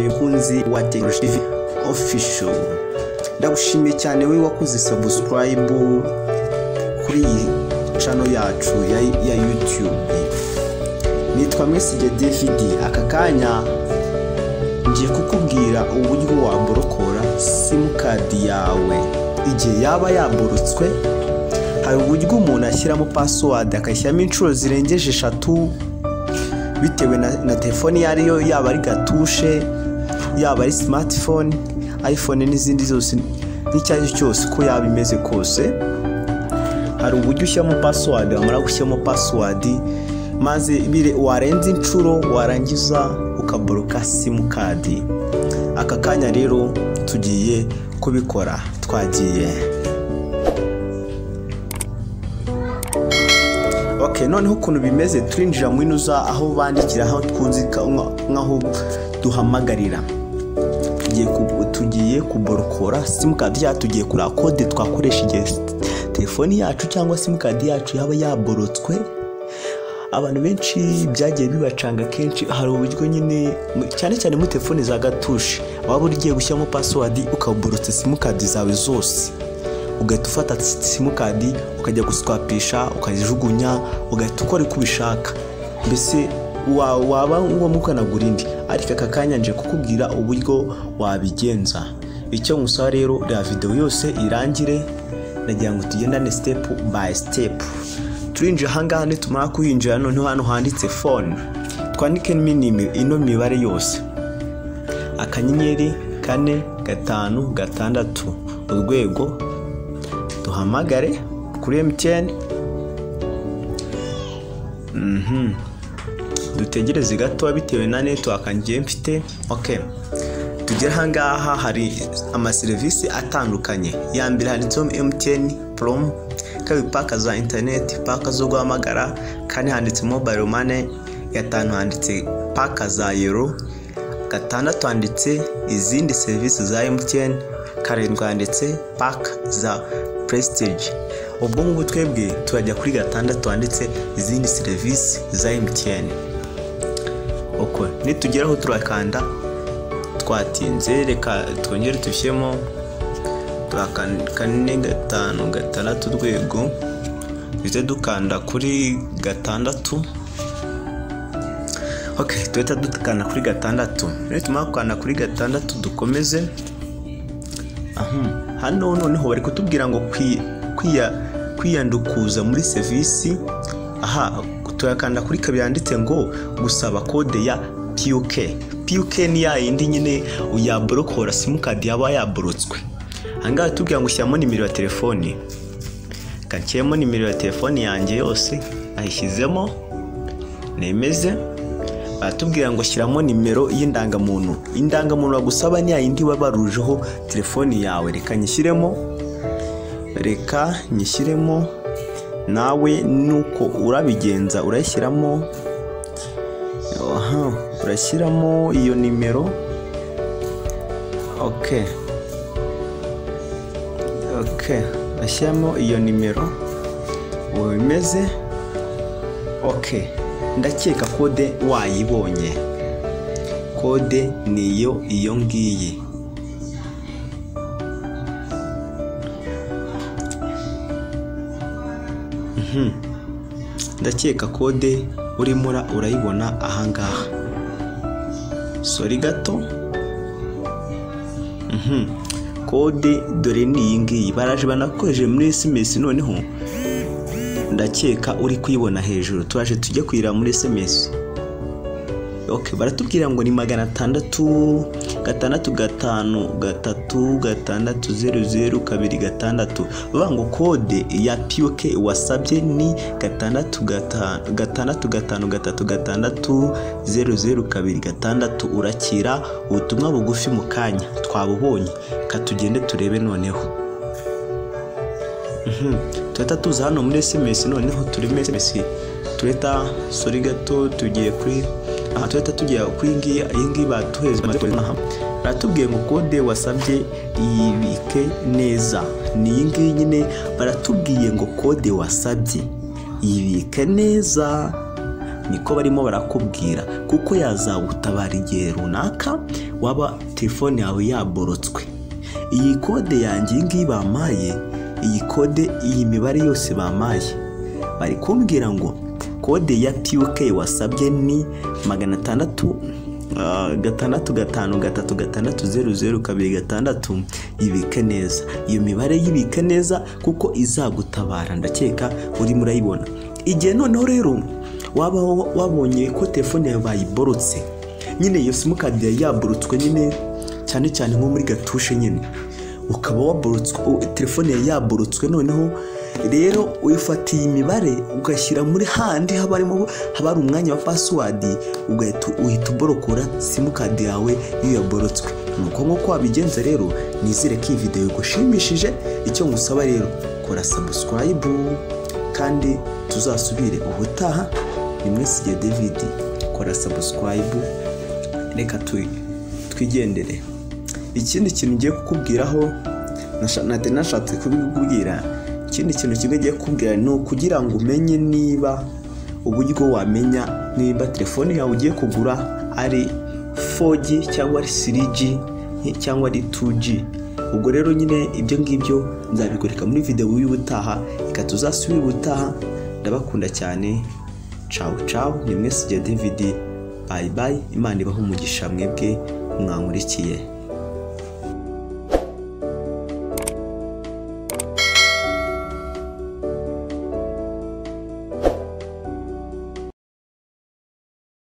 ndagusuhuje kunzi wa TV official. Ndagushimiye cyane we wakoze subscribe kuri channel yacu ya YouTube. Nitwa Message David. Aka kanya ngiye kukubwira uburyo waborokora simukadi yawe igihe yaba yaborutswe. Hari uburyo umuntu ashyiramo password akashyiramo inshuro zirengeje 3 bitewe na telefoni yariyo, yaba ari gatushe, yaba ari smartphone, iPhone n'izindi zose, n'icyaje cyose ko yaba imeze kose. Hari uburyo ushyiramo password, amara gushyiramo password maze bire warenze inshuro warangiza ukaboroka simukadi. Aka kanya rero tugiye kubikora, twagiye. Okay, noneho ukuntu bimeze turinjira mu inuza aho bandikira, aho twunzika nkaho duhamagarira. Tugiye kuborokora simukadi yacu, tugiye kura code twakoresha igihe telefoni yacu cyangwa simukadi yacu yaba yaborotswe. Abantu benshi byagiye bibacanga kenshi, hari uburyo nyine cyane cyane mu telefoni za gatushe waba ugiye gushyiramo password ukaborotsa simukadi zawe zose, ugahita ufata simukadi ukajya guswapisha ukazijugunya, ugahita ukora uko ubishaka, mbese waba uwo mukanagura indi. Ariko aka kanya nje kukubwira uburyo wabigenza. Icyo ngusaba rero la video yose irangire, nagira ngo tugendane step by step. Turinje hangaha nitumara kuhinjira, noneho hano handitse phone twandike ino mibare yose: akanyenyeri 456 urwego, duhamagare kuri MTN. Dutegereze gato bitewe na network ngiye mfite. Okay, tugera hangaha hari ama service atandukanye. Ya mbere handitseho MTN Prom, kabiri paka za internet, paka zo guhamagara, kane handitse mobile money, gatanu handitse paka za euro, gatandatu handitse izindi service za MTN, karindwi handitse paka za prestige. Ubwo ngubu twebwe turajya kuri gatandatu handitse izindi service za MTN. Okay, nitugeraho turakanda, twatinze reka twongere tushyemo 456 urwego, bize dukanda kuri gatandatu. Okay, tuhita dukanda kuri gatandatu. Nitumara gukanda kuri gatandatu dukomeze. Hano noneho bari kutubwira ngo kwiyandukuza muri service. Tuyakanda kuri kabiri yanditse ngo gusaba code ya PUK ni ya yindi nyine uyaborokora simukadi yaba yaborotswe. Hangaha tubwira ngo ushyiramo nimero ya telefoni. Kanshyiramo nimero ya telefoni yanjye yose, ayishyizemo nemeze. Batubwira ngo shyiramo nimero y'indangamuntu. Indangamuntu bagusaba ni ya yindi wabarujeho telefoni yawe. Reka nyishyiremo nawe nuko urabigenza, urashyiramo. Urashyiramo iyo nimero. Okay, ashyiramo iyo nimero ubimeze. Okay, ndakeka code wayibonye. Code ni iyo ngiyi. Ndakeka code urimo urayibona ahangaha. Sorry gato. Code dore ni iyi ngiyi, baraje banakojeje muri SMS. Noneho ndakeka uri kuyibona hejuru, turaje tujye kwira muri SMS. Okay, baratubwira ngo ni 600 655 bava ngo code ya PUK wasabye ni 655 urakira ubutumwa bugufi mu kanya. Twabubonye, katugende turebe noneho. Tuhita tuza hano muri SMS. Noneho turimo SMS, tuhita sorry gato tugiye kuri tuhita tujya kuri iyi ngiyi batuheze. Baratubwiye ngo code wasabye yibike neza. Ni iyi ngiyi nyine baratubwiye ngo code wasabye yibike neza. niko barimo barakubwira kuko yazagutabara igihe runaka waba telefone yawe yaborotswe. Iyi kode yanjye ngiyi bamaye, iyi kode, iyi mibare yose bamaye, bari kumbwira ngo kode ya PUK wasabye ni 665360026 ibike neza. Iyo mibare yibike neza kuko izagutabara, ndakeka uri murayibona. Igihe noneho rero waba wabonye ko telefone yawe bayiborotse, nyine iyo simukadi yaborotswe nyine cyane cyane nko muri gatushe nyine, ukaba waborotswe telefone yaborotswe, noneho rero uyifatiye imibare ugashyira muri handi haba hari umwanya wa password, uhita uborokora simukadi yawe iyo yaborotswe. Nuko nko wabigenza rero, nizere ko iyi video igushimishije. Icyo ngusaba rero, kora subscribe kandi tuzasubire ubutaha. Nimwe Sije David, kora subscribe, reka twigendere. Ikindi kintu ngiye kukubwiraho, nashatse kubikubwira, ikindi kintu kimwe ngiye kukubwira ni kugira ngo umenye niba uburyo wamenya niba telefone yawe ugiye kugura ari 4G cyangwa ari 3G cyangwa ari 2G. Ubwo rero nyine ibyo ngibyo nzabigoreka muri video y'ubutaha. Reka tuzasubire ubutaha. Ndabakunda cyane. Ciao ciao. Nimwe Sije David. Bye bye. Imana ibahe umugisha mwebwe mwankurikiye.